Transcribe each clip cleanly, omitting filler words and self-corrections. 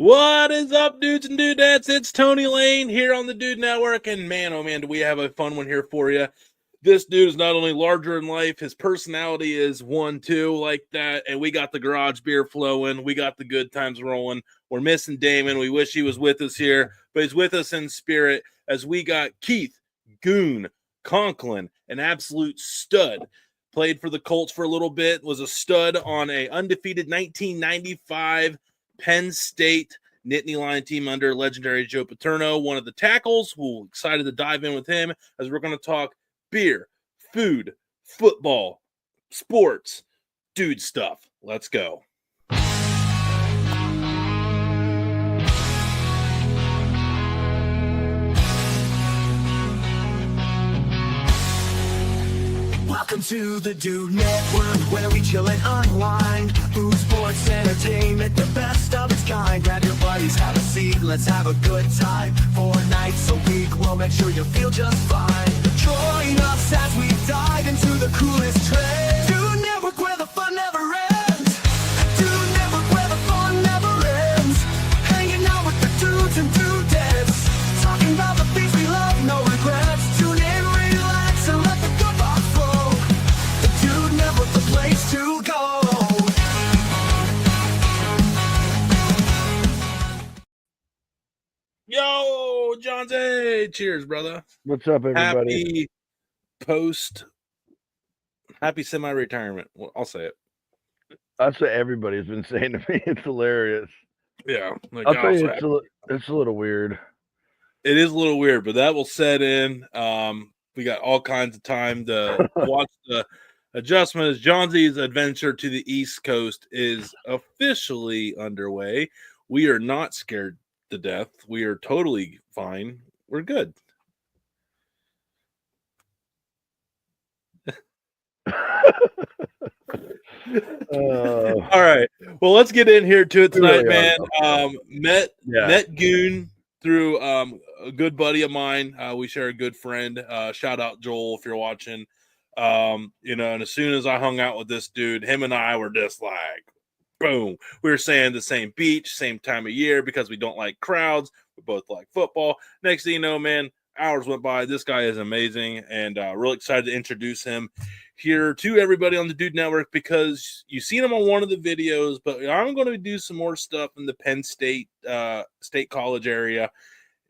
What is up, dudes and dudettes? It's Tony Lane here on the Dude Network, and man, oh man, do we have a fun one here for you. This dude is not only larger in life, his personality is one too, like that, and we got the garage beer flowing, we got the good times rolling. We're missing Damon. We wish he was with us here, but he's with us in spirit as we got Keith Goon Conlin, an absolute stud. Played for the Colts for a little bit, was a stud on a undefeated 1995 Penn State Nittany Lion team under legendary Joe Paterno, one of the tackles. We're excited to dive in with him as we're going to talk beer, food, football, sports, dude stuff. Let's go. Welcome to the Dude Network, where we chill and unwind. Food, sports, entertainment, the best of its kind. Grab your buddies, have a seat, let's have a good time. 4 nights a week, we'll make sure you feel just fine. Join us as we dive into the coolest trends. Dude Network, where the fun never ends. Dude Network, where the fun never ends. Hanging out with the dudes and dudettes. Talking about the things we love, no regrets. Tune in, relax, and let the good vibes flow. The Dude Network, the place to go. Yo, John, cheers, brother. What's up, everybody? Happy semi-retirement. Well, I'll say it. That's what everybody's been saying to me. It's hilarious. Yeah. I'll tell you, it's a little weird. It is a little weird, but that will set in. We got all kinds of time to watch the adjustment as Johnsy's adventure to the East Coast is officially underway. We are not scared to death. We are totally fine. We're good. All right. Well, let's get in here to it tonight, man. Met Goon through a good buddy of mine. We share a good friend. Shout out Joel if you're watching. And as soon as I hung out with this dude, him and I were just like, boom. We were saying the same beach, same time of year because we don't like crowds. We both like football. Next thing you know, man, hours went by. This guy is amazing, and really excited to introduce him here to everybody on the Dude Network because you've seen him on one of the videos, but I'm going to do some more stuff in the Penn State State College area,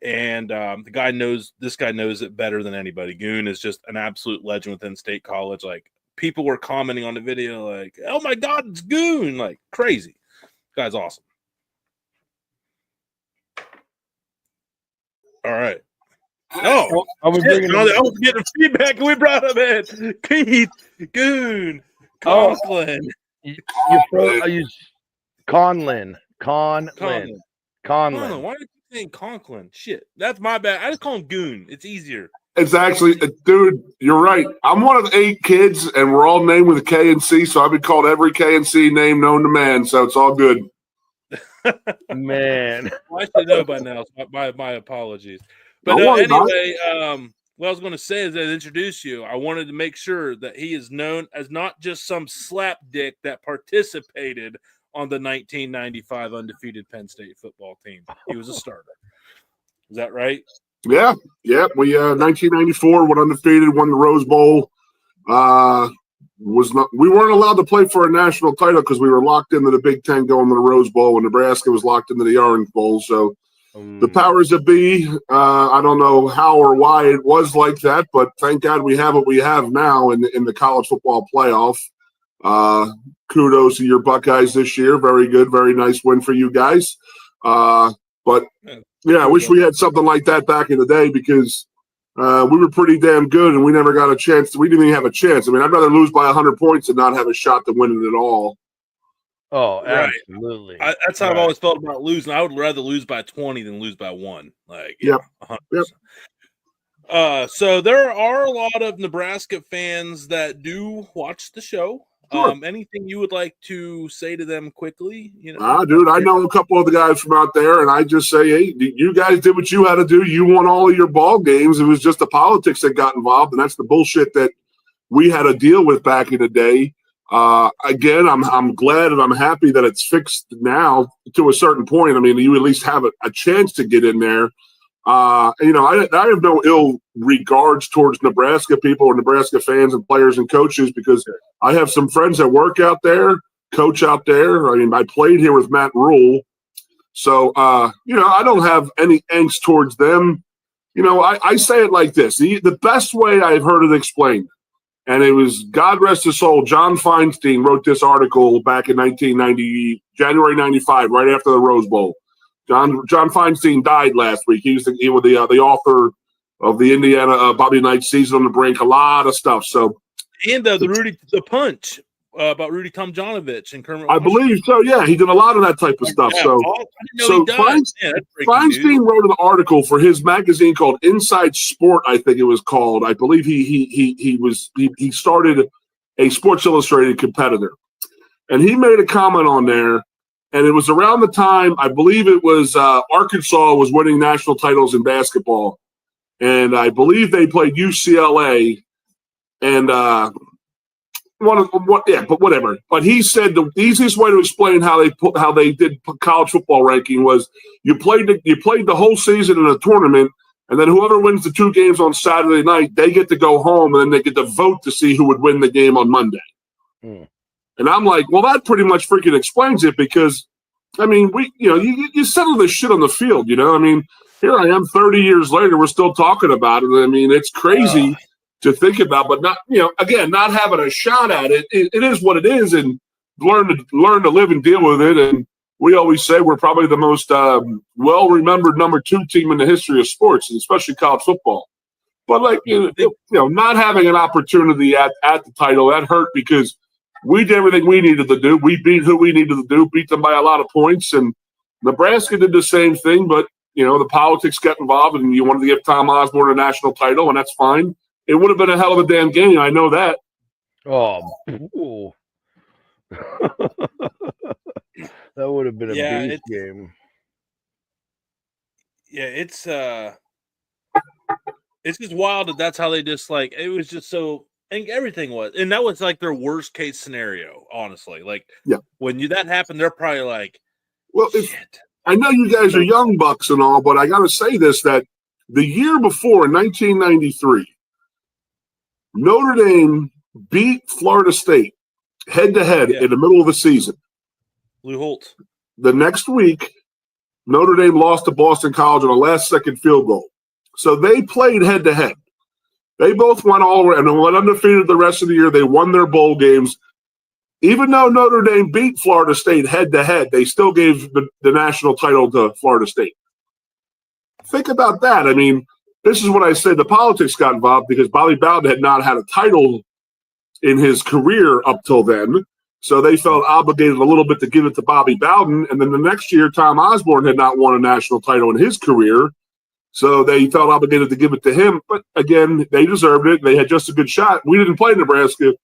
and this guy knows it better than anybody. Goon is just an absolute legend within State College. Like, people were commenting on the video like, oh my God, it's Goon, like crazy. This guy's awesome. All right. Oh, I was getting feedback and we brought him in. Keith Goon Conlin. Conlin. Why are you saying Conlin? Shit, that's my bad. I just call him Goon. It's easier. It's actually, dude, you're right. I'm one of the 8 kids, and we're all named with a K and C, so I've been called every K and C name known to man, so it's all good. Man. Well, I should know by now. So my apologies. But anyway, what I was going to say is that to introduce you, I wanted to make sure that he is known as not just some slapdick that participated on the 1995 undefeated Penn State football team. He was a starter. Is that right? Yeah. We 1994 went undefeated, won the Rose Bowl. We weren't allowed to play for a national title because we were locked into the Big Ten going to the Rose Bowl, and Nebraska was locked into the Orange Bowl. So the powers that be, I don't know how or why it was like that, but thank God we have what we have now in the college football playoff. Kudos to your Buckeyes this year. Very good, very nice win for you guys. But yeah, I wish we had something like that back in the day because we were pretty damn good and we never got a chance. We didn't even have a chance. I mean, I'd rather lose by 100 points than not have a shot to win it at all. Oh, right. Absolutely. That's how I've always felt about losing. I would rather lose by 20 than lose by 1. Like, yeah, 100%. Yep. So there are a lot of Nebraska fans that do watch the show. Sure. Anything you would like to say to them quickly? Dude, I know a couple of the guys from out there, and I just say, hey, you guys did what you had to do. You won all of your ball games. It was just the politics that got involved, and that's the bullshit that we had to deal with back in the day. Again, I'm glad and I'm happy that it's fixed now to a certain point. I mean, you at least have a chance to get in there. I have no ill regards towards Nebraska people or Nebraska fans and players and coaches because I have some friends that work out there, coach out there. I mean, I played here with Matt Rule. So, I don't have any angst towards them. I say it like this. The best way I've heard it explained, and it was, God rest his soul, John Feinstein wrote this article back in January 95, right after the Rose Bowl. John Feinstein died last week. He was the author of the Indiana Bobby Knight Season on the Brink, a lot of stuff. So, and the punch about Rudy Tomjanovich and Kermit. I believe so. Yeah, he did a lot of that type of stuff. Yeah, so Feinstein wrote an article for his magazine called Inside Sport, I think it was called. I believe he started a Sports Illustrated competitor, and he made a comment on there. And it was around the time, I believe it was Arkansas was winning national titles in basketball. And I believe they played UCLA. And but whatever. But he said the easiest way to explain how they did college football ranking was you played the whole season in a tournament, and then whoever wins the 2 games on Saturday night, they get to go home, and then they get to vote to see who would win the game on Monday. Hmm. And I'm like, well, that pretty much freaking explains it because, I mean, you settle this shit on the field, I mean, here I am 30 years later, we're still talking about it. I mean, it's crazy to think about, but not, again, not having a shot at it. It is what it is, and learn to live and deal with it. And we always say we're probably the most well-remembered number 2 team in the history of sports, and especially college football. But not having an opportunity at the title, that hurt because we did everything we needed to do. We beat who we needed to do, beat them by a lot of points. And Nebraska did the same thing, but, the politics got involved, and you wanted to give Tom Osborne a national title, and that's fine. It would have been a hell of a damn game. I know that. Oh, that would have been a beast game. Yeah, it's just wild that's how they just it was just so. And everything was, and that was their worst case scenario, honestly. When that happened, they're probably like, well, shit. I know you guys are young bucks and all, but I got to say this, that the year before, in 1993, Notre Dame beat Florida State head-to-head in the middle of the season. Lou Holtz. The next week, Notre Dame lost to Boston College on a last-second field goal. So they played head-to-head. They both went all around and went undefeated the rest of the year. They won their bowl games. Even though Notre Dame beat Florida State head-to-head, they still gave the national title to Florida State. Think about that. I mean, this is what I said. The politics got involved because Bobby Bowden had not had a title in his career up till then. So they felt obligated a little bit to give it to Bobby Bowden. And then the next year, Tom Osborne had not won a national title in his career. So they felt obligated to give it to him. But again, they deserved it. They had just a good shot. We didn't play Nebraska.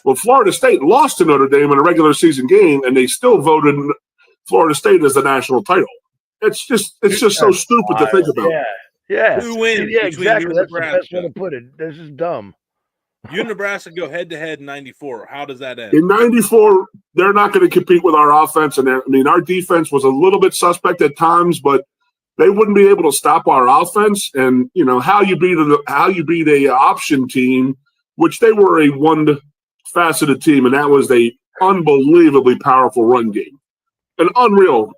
Well, Florida State lost to Notre Dame in a regular season game, and they still voted Florida State as the national title. It's just so stupid to think about. Yeah. Who wins? Yeah, exactly. That's the best way to put it. This is dumb. You and Nebraska go head-to-head in 94. How does that end? In 94, they're not going to compete with our offense. And our defense was a little bit suspect at times, but they wouldn't be able to stop our offense. And, how you beat a option team, which they were a one-faceted team, and that was a unbelievably powerful run game, an unreal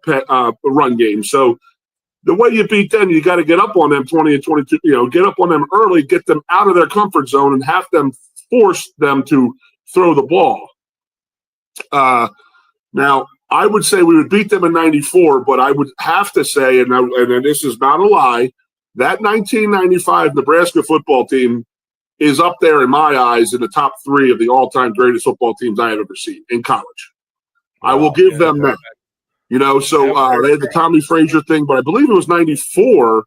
run game. So the way you beat them, you got to get up on them 20 and 22, get up on them early, get them out of their comfort zone, and have them force them to throw the ball. Now, I would say we would beat them in 94, but I would have to say, and this is not a lie, that 1995 Nebraska football team is up there in my eyes in the top 3 of the all-time greatest football teams I have ever seen in college. I will give them that. They had the Tommy Frazier thing, but I believe it was 94,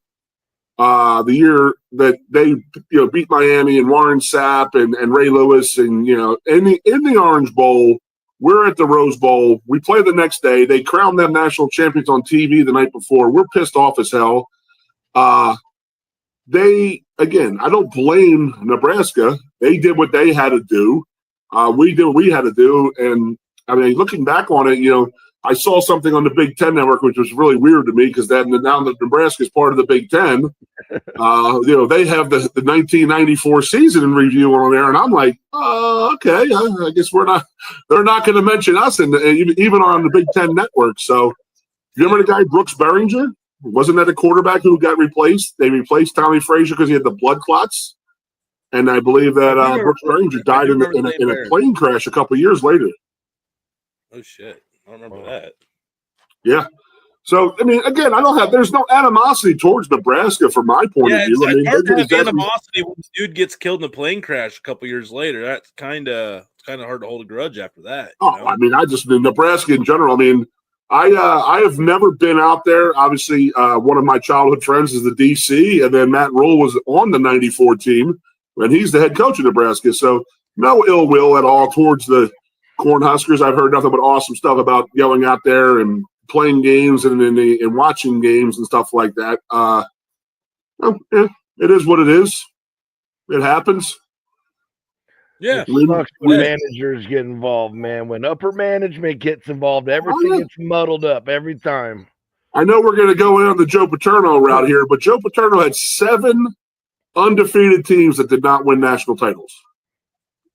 the year that they beat Miami and Warren Sapp and Ray Lewis and in the Orange Bowl. We're at the Rose Bowl. We play the next day. They crowned them national champions on TV the night before. We're pissed off as hell. I don't blame Nebraska. They did what they had to do. we did what we had to do. And I mean, looking back on it, I saw something on the Big Ten Network, which was really weird to me because now that Nebraska is part of the Big Ten, they have the 1994 season in review on there, and I'm like, okay, I guess they're not going to mention us, even on the Big Ten Network. So, you remember the guy Brooks Behringer? Wasn't that a quarterback who got replaced? They replaced Tommy Frazier because he had the blood clots, and I believe that Brooks Behringer died in a plane crash a couple years later. Oh shit. I don't remember that. Yeah. So, I mean, again, there's no animosity towards Nebraska from my point of view. It's hard to have animosity when the dude gets killed in a plane crash a couple years later. That's kind of hard to hold a grudge after that. I mean, Nebraska in general, I mean, I have never been out there. Obviously, one of my childhood friends is the DC, and then Matt Rule was on the 94 team, and he's the head coach of Nebraska. So, no ill will at all towards the Cornhuskers. I've heard nothing but awesome stuff about going out there and playing games and watching games and stuff like that. It is what it is. It happens. Yeah. It sucks when managers get involved, man. When upper management gets involved, everything gets muddled up every time. I know we're going to go in on the Joe Paterno route here, but Joe Paterno had 7 undefeated teams that did not win national titles.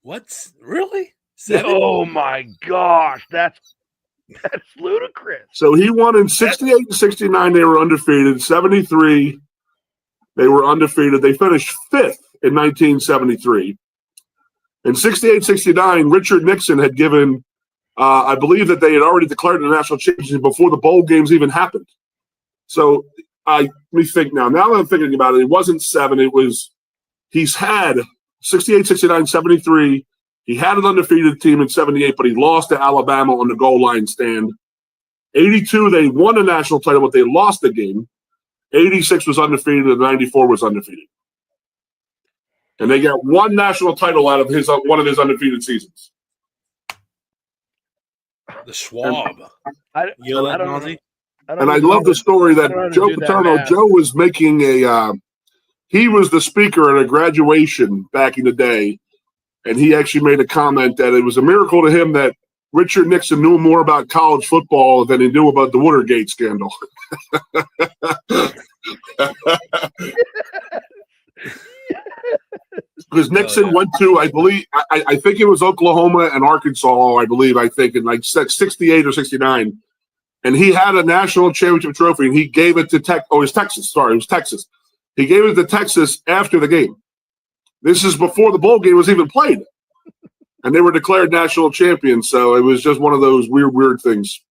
What? Really? 7? Oh my gosh, that's ludicrous. So he won in 68 and 69. They were undefeated. 73, they were undefeated. They finished 5th in 1973. In 68, 69, Richard Nixon had given, I believe that they had already declared the national championship before the bowl games even happened. So let me think now. Now that I'm thinking about it, it wasn't 7. He's had 68, 69, 73. He had an undefeated team in 78, but he lost to Alabama on the goal line stand. 82, they won a national title, but they lost the game. 86 was undefeated, and 94 was undefeated. And they got one national title out of one of his undefeated seasons. The Schwab. I love the story that Joe Paterno, Joe was making he was the speaker at a graduation back in the day. And he actually made a comment that it was a miracle to him that Richard Nixon knew more about college football than he knew about the Watergate scandal. Because Nixon went to, I believe, I think it was Oklahoma and Arkansas, I think, in like 68 or 69. And he had a national championship trophy, and he gave it to it was Texas. Sorry, it was Texas. He gave it to Texas after the game. This is before the bowl game was even played. And they were declared national champions. So it was just one of those weird things.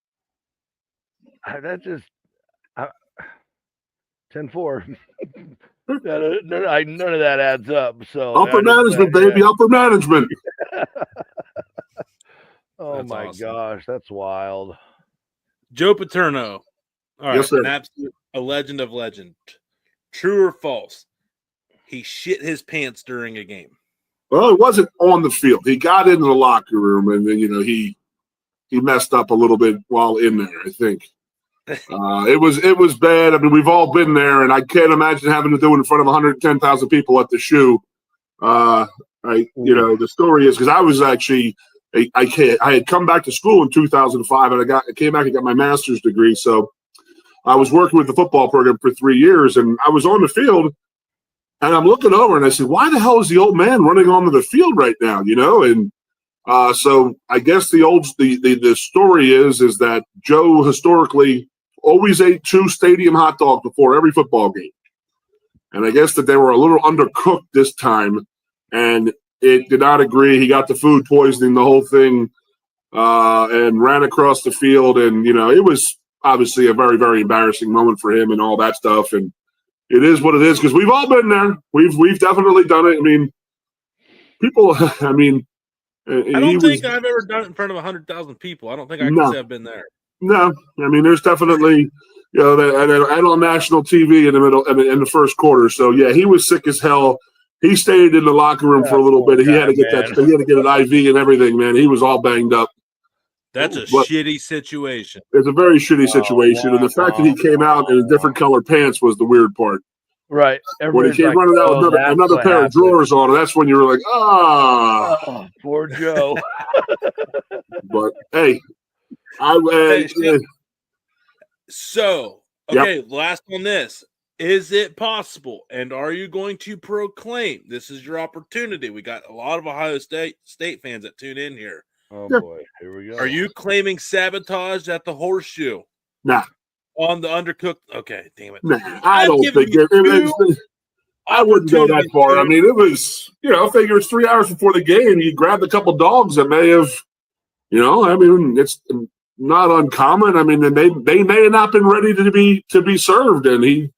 That just 10-4. None of that adds up. So upper management, baby, upper management. Oh, that's my awesome. Gosh, that's wild. Joe Paterno. All right, yes, sir. A legend of legend. True or false? He shit his pants during a game. Well, it wasn't on the field. He got into the locker room, and then he messed up a little bit while in there, I think. It was bad. I mean, we've all been there, and I can't imagine having to do it in front of 110,000 people at the shoe. The story is because I was actually I had come back to school in 2005, and I came back and got my master's degree. So I was working with the football program for 3 years, and I was on the field. And I'm looking over and I said, why the hell is the old man running onto the field right now? And so I guess the story is that Joe historically always ate 2 stadium hot dogs before every football game. And I guess that they were a little undercooked this time, and it did not agree. He got the food poisoning, the whole thing, and ran across the field. And, it was obviously a very, very embarrassing moment for him and all that stuff. And it is what it is, because we've all been there. We've definitely done it. I mean, people. I mean, I don't think I've ever done it in front of 100,000 people. I don't think I can say I've been there. No, I mean, there's definitely and on national TV in the middle in the first quarter. So yeah, he was sick as hell. He stayed in the locker room for a little bit. He had to get He had to get an IV and everything. Man, he was all banged up. That's a shitty situation. It's a very shitty situation. And the fact that he came out in a different color pants was the weird part. Right. When he came running out with another pair of drawers on, and that's when you were like, oh, poor Joe. But hey, so okay, last on this. Is it possible, and are you going to proclaim this is your opportunity? We got a lot of Ohio State fans that tune in here. Oh, boy. Here we go. Are you claiming sabotage at the Horseshoe? Nah. On the undercooked? Okay, damn it. Nah, I don't think I wouldn't go that far. I mean, it was, I figure it's 3 hours before the game. You grabbed a couple dogs that may have, I mean, it's not uncommon. I mean, they may have not been ready to be served, and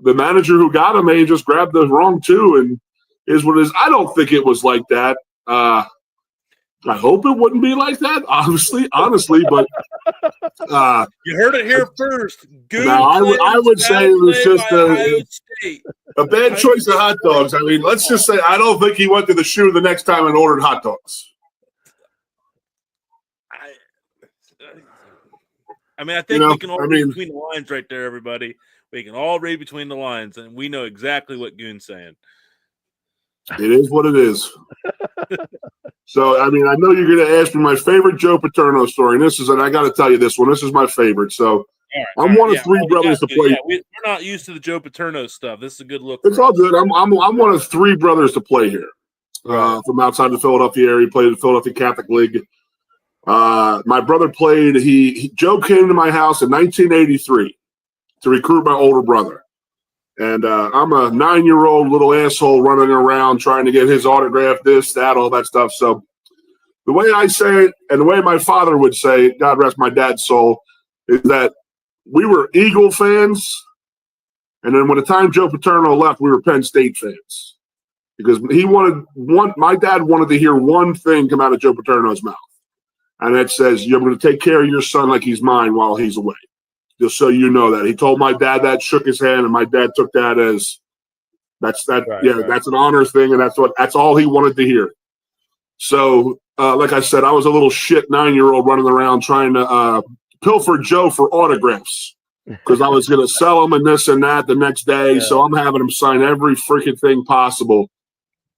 the manager who got him may have just grabbed the wrong two, and is what it is. I don't think it was like that. I hope it wouldn't be like that, honestly, but you heard it here first. I would say it was just a bad choice of hot dogs. I mean, let's just say I don't think he went to the shoe the next time and ordered hot dogs. I mean, I think we can all read between the lines right there, everybody. We can all read between the lines, and we know exactly what Goon's saying. It is what it is. So, I mean, I know you're going to ask me my favorite Joe Paterno story, and I got to tell you this one. This is my favorite. So, I'm one of three brothers to play. Yeah, we're not used to the Joe Paterno stuff. This is a good look. It's all good. I'm one of three brothers to play here from outside the Philadelphia area. He played in the Philadelphia Catholic League. My brother played. Joe came to my house in 1983 to recruit my older brother. And I'm a 9-year-old little asshole running around trying to get his autograph, this, that, all that stuff. So the way I say it, and the way my father would say it, God rest my dad's soul, is that we were Eagle fans. And then when the time Joe Paterno left, we were Penn State fans. Because my dad wanted to hear one thing come out of Joe Paterno's mouth. And it says, you're going to take care of your son like he's mine while he's away. Just so you know that. He told my dad that, shook his hand, and my dad took that as that's an honor thing, and that's all he wanted to hear. So, like I said, I was a little shit 9-year-old running around trying to pilfer Joe for autographs because I was going to sell him and this and that the next day. Yeah. So I'm having him sign every freaking thing possible.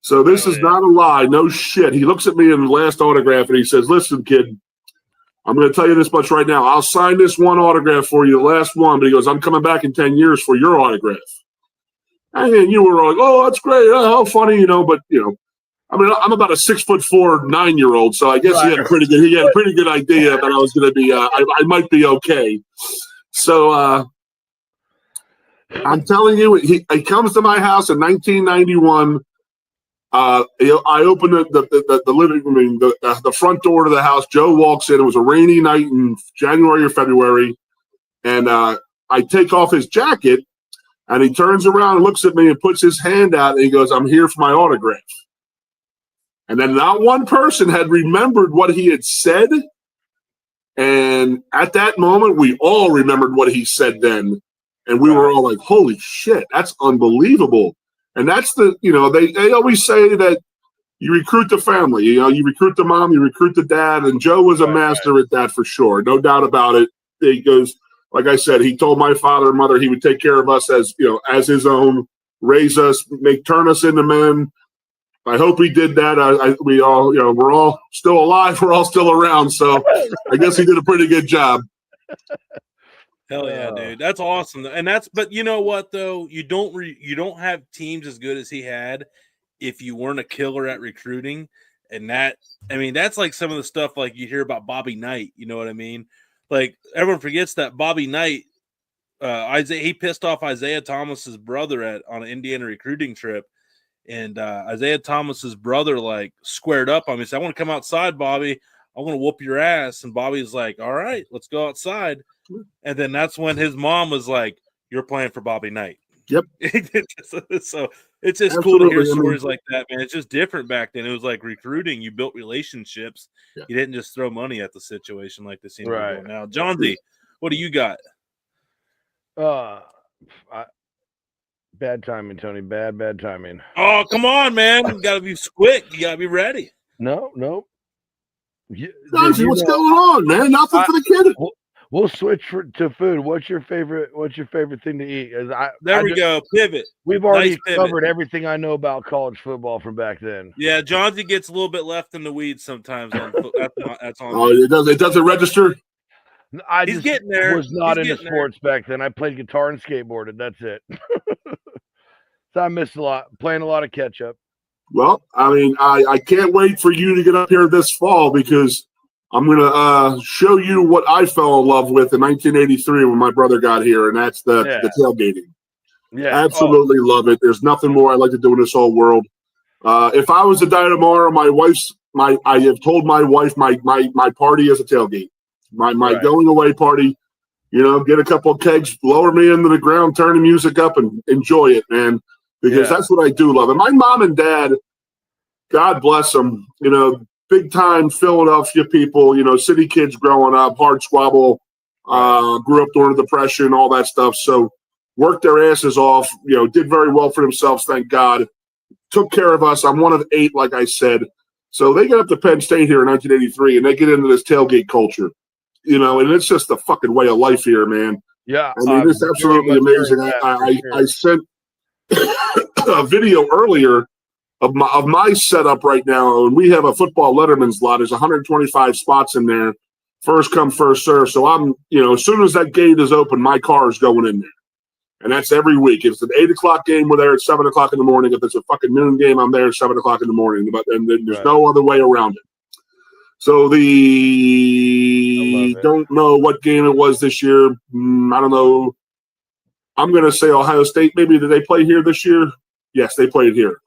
So this is not a lie. No shit. He looks at me in the last autograph and he says, listen, kid, I'm going to tell you this much right now. I'll sign this one autograph for you, the last one. But he goes, I'm coming back in 10 years for your autograph. And you were like, oh, that's great. Oh, how funny, But, I mean, I'm about a 6'4" 9-year-old. So I guess he had a pretty good idea that I was going to be, I might be okay. So I'm telling you, he comes to my house in 1991. I opened the living room, the front door to the house. Joe walks in. It was a rainy night in January or February. And I take off his jacket, and he turns around and looks at me and puts his hand out, and he goes, I'm here for my autograph. And then not one person had remembered what he had said. And at that moment, we all remembered what he said then. And we were all like, holy shit, that's unbelievable. And that's they always say that you recruit the family, you recruit the mom, you recruit the dad, and Joe was a master at that for sure. No doubt about it. He goes, like I said, he told my father and mother he would take care of us as his own, raise us, turn us into men. I hope he did that. We all, we're all still alive. We're all still around. So I guess he did a pretty good job. Hell yeah, dude. That's awesome. But you know what though? You don't have teams as good as he had if you weren't a killer at recruiting. And that's like some of the stuff like you hear about Bobby Knight, you know what I mean? Like everyone forgets that Bobby Knight, he pissed off Isaiah Thomas's brother on an Indiana recruiting trip. And Isaiah Thomas's brother like squared up on me. He said, I want to come outside, Bobby. I want to whoop your ass. And Bobby's like, all right, let's go outside. And then that's when his mom was like, you're playing for Bobby Knight. Yep. So it's just cool to hear stories like that, man. It's just different back then. It was like recruiting. You built relationships. Yeah. You didn't just throw money at the situation like they seem to be doing now. John D, what do you got? Bad timing, Tony. Bad timing. Oh, come on, man. You got to be quick. You got to be ready. No. What's going on, man? Nothing for the kid. We'll switch to food. What's your favorite thing to eat? There we go. Pivot. We've already covered everything I know about college football from back then. Yeah, Johnsy gets a little bit left in the weeds sometimes. That's on. Oh, it doesn't register. He's getting there. Was not into sports back then. I played guitar and skateboarded. That's it. So I missed a lot, playing a lot of catch up. Well, I mean, I can't wait for you to get up here this fall because I'm going to show you what I fell in love with in 1983 when my brother got here, and that's the tailgating. Yeah, absolutely love it. There's nothing more I like to do in this whole world. If I was to die tomorrow, I have told my wife my party is a tailgate. My going away party. You know, get a couple of kegs, lower me into the ground, turn the music up, and enjoy it, man. Because that's what I do love. And my mom and dad, God bless them, you know, big time Philadelphia people, you know, city kids growing up, hard squabble, grew up during the Depression, all that stuff. So worked their asses off, you know, did very well for themselves, thank God. Took care of us. I'm one of 8, like I said. So they get up to Penn State here in 1983, and they get into this tailgate culture, you know, and it's just the fucking way of life here, man. Yeah. I mean, it's absolutely amazing. I sent a video earlier of my setup right now, and we have a football Letterman's lot. There's 125 spots in there, first come, first serve. So I'm, you know, as soon as that gate is open, my car is going in there, and that's every week. If it's an 8 o'clock game, we're there at 7 o'clock in the morning. If it's a fucking noon game, I'm there at 7 o'clock in the morning. But and there's no other way around it. So don't know what game it was this year. I don't know. I'm going to say Ohio State. Maybe did they play here this year? Yes, they played here.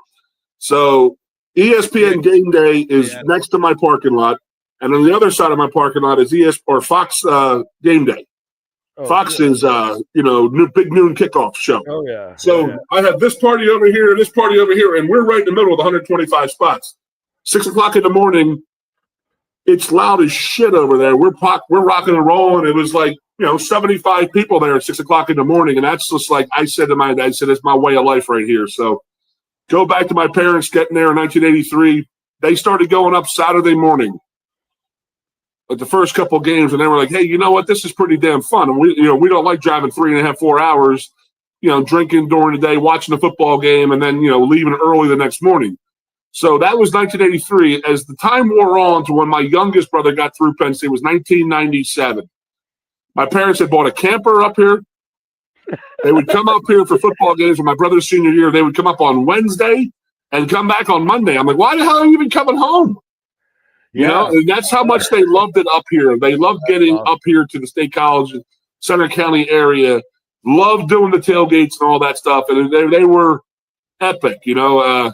So ESPN Game Day is next to my parking lot, and on the other side of my parking lot is Fox Game Day. Fox is big noon kickoff show. Oh yeah. So I have this party over here, this party over here, and we're right in the middle of the 125 spots. 6 o'clock in the morning. It's loud as shit over there. We're rocking and rolling. It was like, you know, 75 people there at 6 o'clock in the morning. And that's just like I said to my dad, I said, it's my way of life right here. So go back to my parents getting there in 1983. They started going up Saturday morning at the first couple of games. And they were like, hey, you know what? This is pretty damn fun. And we don't like driving 3.5, 4 hours, you know, drinking during the day, watching the football game, and then, you know, leaving early the next morning. So that was 1983. As the time wore on to when my youngest brother got through Penn State, was 1997. My parents had bought a camper up here. They would come up here for football games for my brother's senior year. They would come up on Wednesday and come back on Monday. I'm like, why the hell are you even coming home? You know, and that's how much they loved it up here. They loved getting up here to the State College, Center County area, loved doing the tailgates and all that stuff. And they were epic, you know.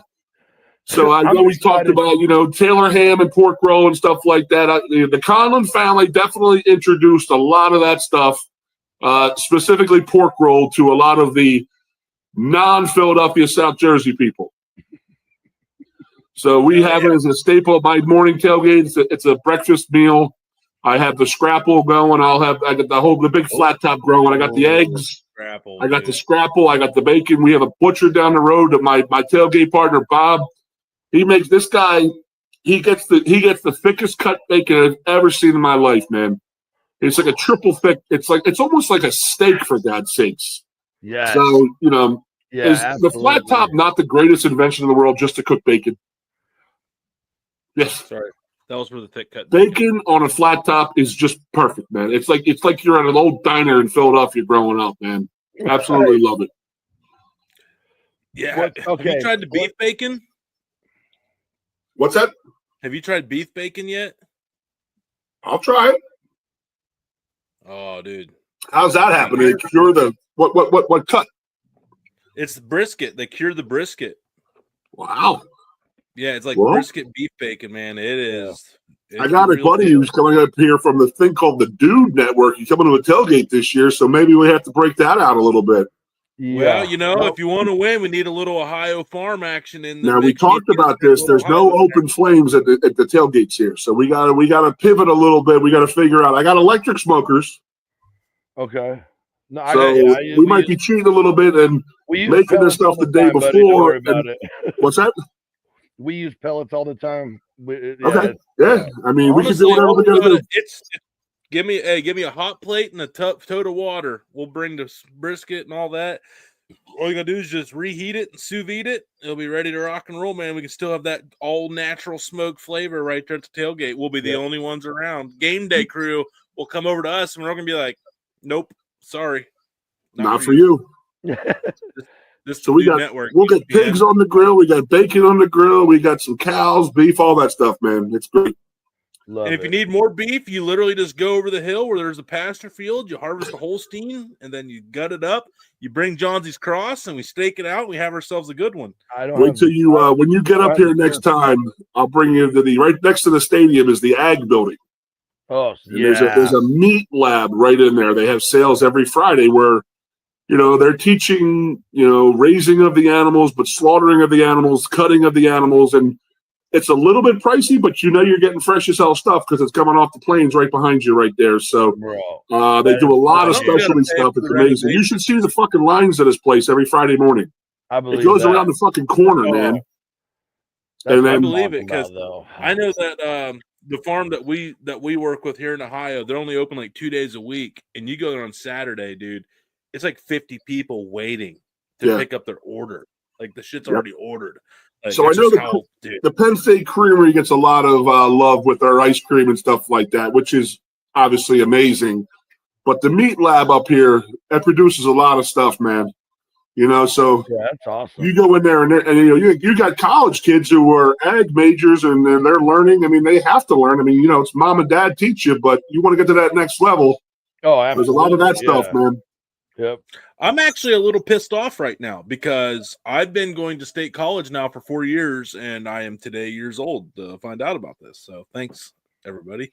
So I know we talked about, you know, Taylor ham and pork roll and stuff like that. The Conlin family definitely introduced a lot of that stuff, specifically pork roll, to a lot of the non-Philadelphia, South Jersey people. So we have it as a staple of my morning tailgate. It's a breakfast meal. I have the scrapple going. I got the big flat top growing. I got the eggs. I got the scrapple. I got the bacon. We have a butcher down the road that my tailgate partner, Bob. He makes this guy. He gets the thickest cut bacon I've ever seen in my life, man. It's like a triple thick. It's almost like a steak, for God's sakes. Yeah. So you know, is the flat top not the greatest invention in the world just to cook bacon? Yes. Sorry, that was for the thick cut. Bacon on a flat top is just perfect, man. It's like you're at an old diner in Philadelphia growing up, man. Absolutely love it. Yeah. Have you tried the beef bacon? What's that? Have you tried beef bacon yet? I'll try it. Oh, dude. How's that happening? They cure the what cut? It's brisket. They cure the brisket. Wow. Yeah, it's like brisket beef bacon, man. It is. I got a buddy who's coming up here from the thing called the Dude Network. He's coming to a tailgate this year, so maybe we have to break that out a little bit. Yeah. Well, you know, if you want to win, we need a little Ohio farm action in there. Now we talked about this. There's no open flames at the tailgates here, so we gotta pivot a little bit. We gotta figure out. I got electric smokers. Okay. No, so we might be cheating a little bit and making this stuff the day before. What's that? We use pellets all the time. Okay. Yeah. I mean, honestly, we can do whatever we gotta do. Give me a hot plate and a tote of water. We'll bring the brisket and all that. All you gotta do is just reheat it and sous vide it. It'll be ready to rock and roll, man. We can still have that all natural smoke flavor right there at the tailgate. We'll be the only ones around. Game day crew will come over to us, and we're gonna be like, "Nope, sorry, not for you." This so we'll get pigs on the grill. We got bacon on the grill. We got some cows, beef, all that stuff, man. It's great. And if you need more beef, you literally just go over the hill where there's a pasture field. You harvest the Holstein, and then you gut it up. You bring Johnson's cross, and we stake it out. We have ourselves a good one. Wait till you when you get up here next time. I'll bring you to the right next to the stadium is the Ag Building. Oh, and there's a meat lab right in there. They have sales every Friday where they're teaching raising of the animals, but slaughtering of the animals, cutting of the animals, and it's a little bit pricey, but you're getting fresh as hell stuff because it's coming off the plains right behind you right there. So they do a lot of specialty stuff. It's amazing. You should see the fucking lines at this place every Friday morning. I believe it goes around the fucking corner, man. And then, I believe it because I know that the farm that we work with here in Ohio, they're only open like 2 days a week, and you go there on Saturday, dude. It's like 50 people waiting to pick up their order. Like the shit's already ordered. Like, so I know the Penn State Creamery gets a lot of love with their ice cream and stuff like that, which is obviously amazing. But the meat lab up here, that produces a lot of stuff, man. So that's awesome. You go in there and you got college kids who are ag majors and they're learning. I mean, they have to learn. I mean, it's mom and dad teach you, but you want to get to that next level. Oh, absolutely. There's a lot of that stuff, man. Yep. I'm actually a little pissed off right now because I've been going to state college now for 4 years, and I am today years old to find out about this. So thanks, everybody.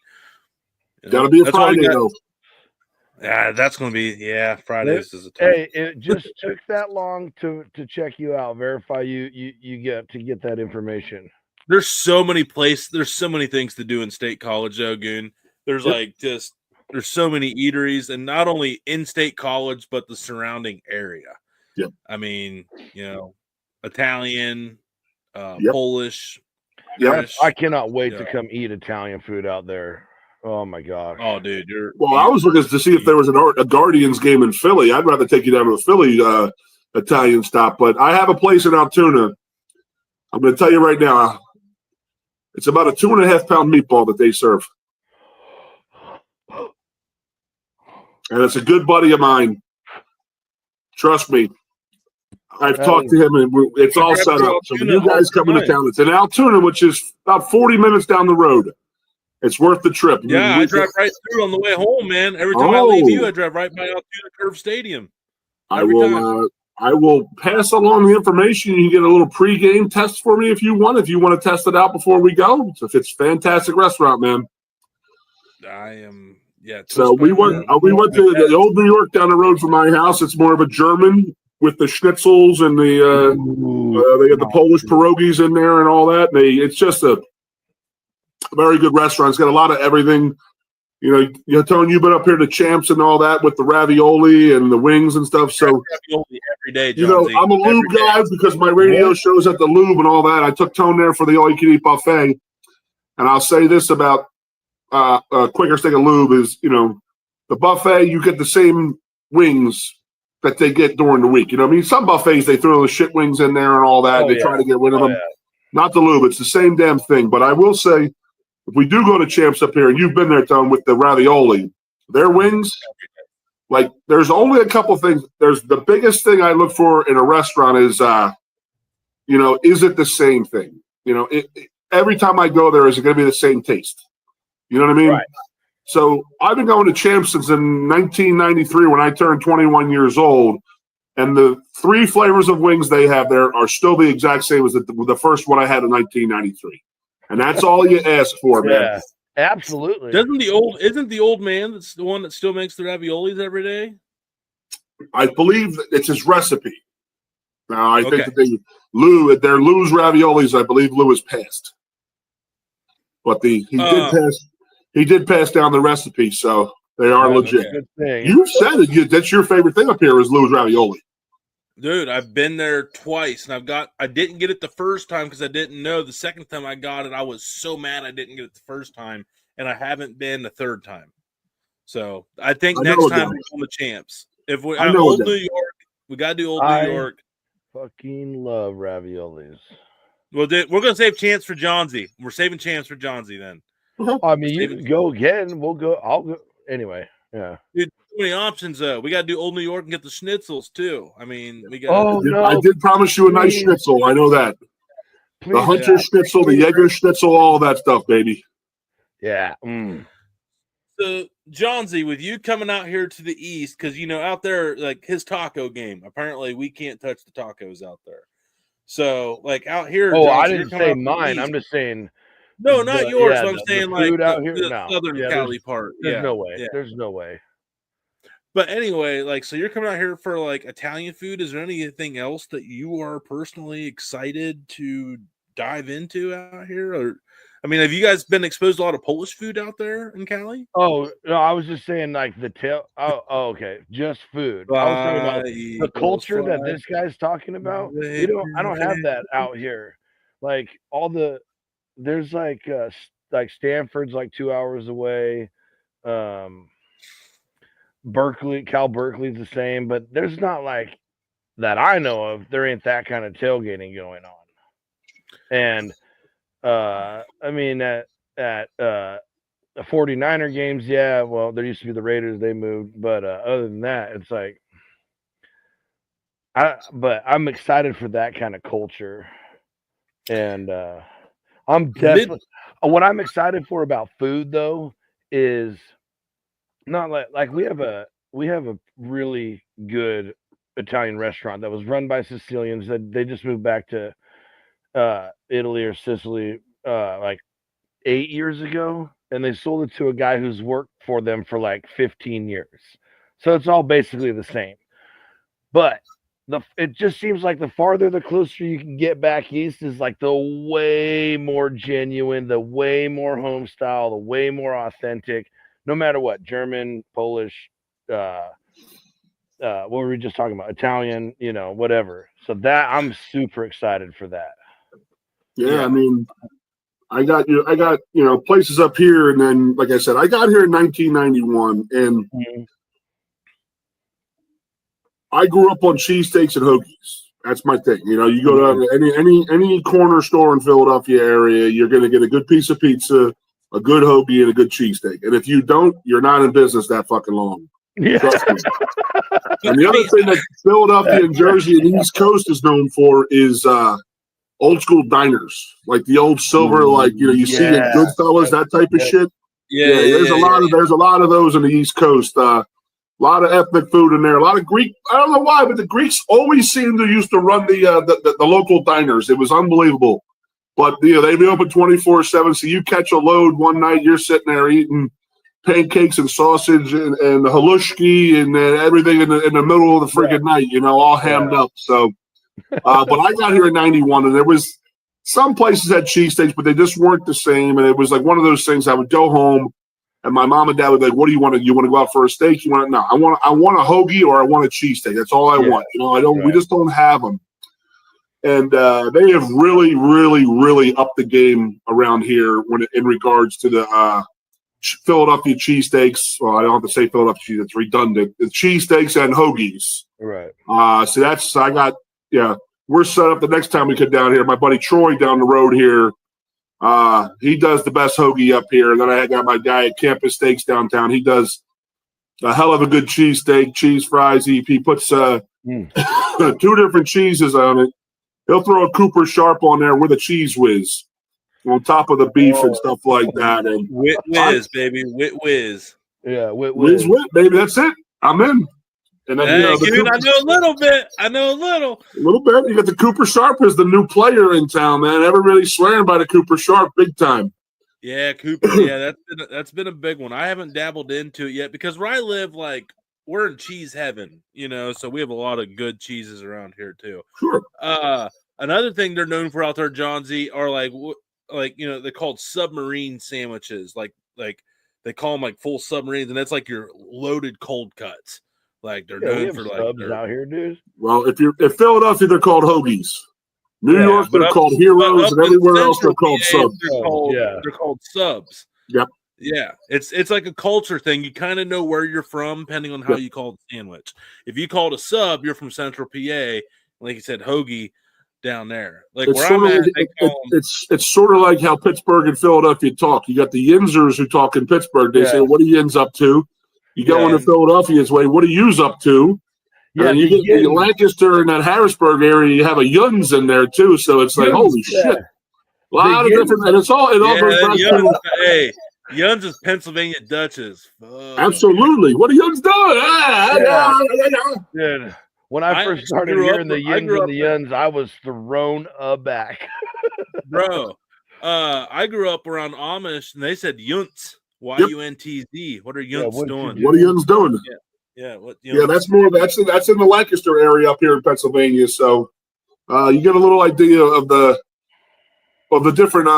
Got to be a Friday, though. Yeah, that's going to be Fridays is a tough. Hey, it just took that long to check you out, verify you get to get that information. There's so many places. There's so many things to do in state college, though, Goon. There's there's so many eateries, and not only in state college, but the surrounding area. Yep. I mean, Italian, Polish. Yep. I cannot wait to come eat Italian food out there. Oh my gosh. Oh, dude. I was looking to see if there was a Guardians game in Philly. I'd rather take you down to the Philly Italian stop, but I have a place in Altoona. I'm going to tell you right now, it's about a 2.5 pound meatball that they serve. And it's a good buddy of mine. Trust me. I've talked to him, and it's all set up. So when you guys come into town, it's in Altoona, which is about 40 minutes down the road. It's worth the trip. Yeah, I drive right through on the way home, man. Every time I leave you, I drive right by Altoona Curve Stadium. I will pass along the information. You can get a little pregame test for me if you want. If you want to test it out before we go, it's a fantastic restaurant, man. I am. Yeah. So we went to the old New York down the road from my house. It's more of a German with the schnitzels and they got the Polish pierogies in there and all that. And it's just a very good restaurant. It's got a lot of everything. Tony, you've been up here to Champs and all that with the ravioli and the wings and stuff. So ravioli every day, Jonesy. I'm a lube guy because my radio shows at the lube and all that. I took Tone there for the all-you-can-eat buffet. And I'll say this about Quicker Stick of Lube is, the buffet, you get the same wings that they get during the week. Some buffets, they throw the shit wings in there and all that. They try to get rid of them. Yeah. Not the lube. It's the same damn thing. But I will say, if we do go to Champs up here, and you've been there, Tom, with the ravioli, their wings, there's only a couple things. There's the biggest thing I look for in a restaurant is, is it the same thing? Every time I go there, is it going to be the same taste? You know what I mean? Right. So I've been going to Champs since in 1993 when I turned 21 years old, and the 3 flavors of wings they have there are still the exact same as the first one I had in 1993. And that's all you ask for, man. Yeah, absolutely. Isn't the old man that's the one that still makes the raviolis every day? I believe it's his recipe. Now I think that they're Lou's raviolis. I believe Lou has passed, but he did pass down the recipe, so they are legit. You said it. That's your favorite thing up here is Lou's ravioli. Dude, I've been there twice, and I didn't get it the first time because I didn't know. The second time I got it, I was so mad I didn't get it the first time, and I haven't been the third time. So I think next time we're on the champs. If we Old New York, we got to do Old New York. Fucking love raviolis. Well, we're gonna save chance for Johnsy. We're saving chance for Johnsy then. I mean, you can go again. We'll go. I'll go anyway. Yeah. Dude, too many options though. We got to do Old New York and get the schnitzels too. I mean, we got. Oh no! I did promise you a nice schnitzel. I know that. Please, the Hunter schnitzel, the Jaeger schnitzel, all that stuff, baby. Yeah. So, Johnsy, with you coming out here to the east, because out there, like his taco game. Apparently, we can't touch the tacos out there. So, like out here. Oh, I didn't say mine. I'm just saying. No, not yours. Yeah, I'm saying like out here? The southern Cali part. There's no way. Yeah. There's no way. But anyway, like, so you're coming out here for like Italian food. Is there anything else that you are personally excited to dive into out here? Or, I mean, have you guys been exposed to a lot of Polish food out there in Cali? Oh, no, I was just saying like okay. Just food. I was talking about the culture that this guy's talking about. I don't have that out here. Like there's like Stanford's like 2 hours away. Cal Berkeley's the same, but there's not like that I know of. There ain't that kind of tailgating going on. And I mean at the 49er games, yeah, well, there used to be the Raiders, they moved, but other than that, it's like I'm excited for that kind of culture. And I'm definitely what I'm excited for about food though is not like we have a really good Italian restaurant that was run by Sicilians that they just moved back to Italy or Sicily like 8 years ago, and they sold it to a guy who's worked for them for like 15 years. So it's all basically the same. But it just seems like the farther, the closer you can get back east is like the way more genuine, the way more home style, the way more authentic, no matter what, German, Polish, what were we just talking about? Italian, whatever. So that I'm super excited for that. Yeah. I mean, I got places up here, and then, like I said, I got here in 1991, and I grew up on cheesesteaks and hoagies. That's my thing. You go to any corner store in Philadelphia area, you're going to get a good piece of pizza, a good hoagie, and a good cheesesteak. And if you don't, you're not in business that fucking long. Yeah. And the other thing that Philadelphia and Jersey and the East Coast is known for is old school diners, like the old silver, like you see in Goodfellas, that type of shit. There's a lot of those in the East Coast. A lot of ethnic food in there. A lot of Greek. I don't know why, but the Greeks always seemed to used to run the local diners. It was unbelievable. But they'd be open 24/7. So you catch a load one night, you're sitting there eating pancakes and sausage and halushki and everything in the middle of the friggin' night, all hammed up. So. But I got here in 91, and there was some places had cheesesteaks, but they just weren't the same. And it was like one of those things. I would go home, and my mom and dad would be like, "What do you want to? You want to go out for a steak? You want no? I want a hoagie or I want a cheesesteak. That's all I want. I don't. Right. We just don't have them." And they have really, really, really upped the game around here in regards to the Philadelphia cheesesteaks. Well, I don't have to say Philadelphia cheese; it's redundant. The cheesesteaks and hoagies. Right. So I got. Yeah, we're set up the next time we come down here. My buddy Troy down the road here, he does the best hoagie up here. And then I got my guy at Campus Steaks downtown. He does a hell of a good cheesesteak, cheese fries. He puts 2 different cheeses on it. He'll throw a Cooper Sharp on there with a cheese whiz on top of the beef and stuff like that. And Wit whiz, baby, wit whiz. Yeah, wit whiz, baby. That's it. I'm in. And then, I know a little bit. A little bit. You got the Cooper Sharp as the new player in town, man. Everybody's swearing by the Cooper Sharp big time. Yeah, Cooper. Yeah, that's been a big one. I haven't dabbled into it yet because where I live, like we're in cheese heaven, so we have a lot of good cheeses around here too. Sure. Another thing they're known for out there, Johnsy, are like they're called submarine sandwiches. Like they call them like full submarines, and that's like your loaded cold cuts. Like they're known for like subs out here, dude. Well, if Philadelphia, they're called hoagies. New York, they're called heroes, and everywhere else they're called subs. They're called subs. Yep. Yeah, it's like a culture thing. You kind of know where you're from depending on how you call the sandwich. If you call it a sub, you're from Central PA. Like you said, hoagie down there. Like it's where sort I'm of at, it's sort of like how Pittsburgh and Philadelphia talk. You got the Yinzers who talk in Pittsburgh. They say, "What are Yins up to?" You go into Philadelphia's way. What are yous up to? Yeah, and you get the Lancaster and that Harrisburg area. You have a Yuns in there too. So it's like, holy shit. A lot of different, and it all goes back to Yuns is Pennsylvania Dutchess. Absolutely. What are Yuns doing? Dude, when I first started hearing the Yins and the Yuns, I was thrown aback. Bro, I grew up around Amish, and they said Yunts. Y-U-N-T-Z. What are Yunts doing? What are Yuns doing? Yeah. That's in the Lancaster area up here in Pennsylvania. So you get a little idea of the different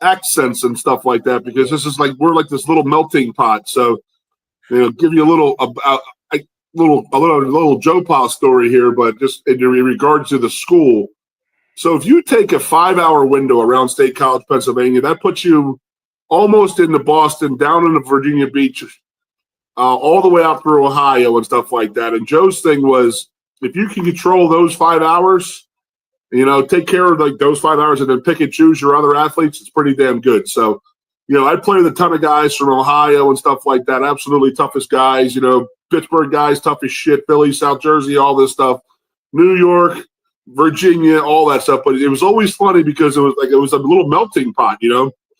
accents and stuff like that, because this is like we're like this little melting pot. So give you a little Joe Paterno story here, but just in regard to the school. So if you take a 5-hour window around State College, Pennsylvania, that puts you almost into Boston, down into Virginia Beach, all the way out through Ohio and stuff like that. And Joe's thing was, if you can control those 5 hours, take care of like those 5 hours and then pick and choose your other athletes, it's pretty damn good. So, I played with a ton of guys from Ohio and stuff like that. Absolutely toughest guys, Pittsburgh guys, tough as shit, Philly, South Jersey, all this stuff, New York, Virginia, all that stuff. But it was always funny because it was a little melting pot,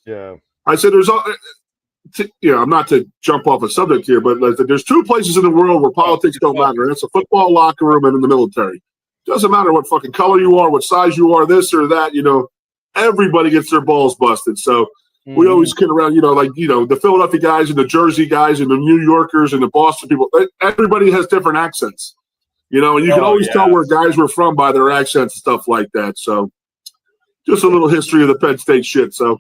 Yeah. I said I'm not to jump off a subject here, but there's two places in the world where politics don't matter. That's a football locker room and in the military. Doesn't matter what fucking color you are, what size you are, this or that, everybody gets their balls busted. So we always kid around, the Philadelphia guys and the Jersey guys and the New Yorkers and the Boston people, everybody has different accents, and you can always tell where guys were from by their accents and stuff like that. So just a little history of the Penn State shit. So.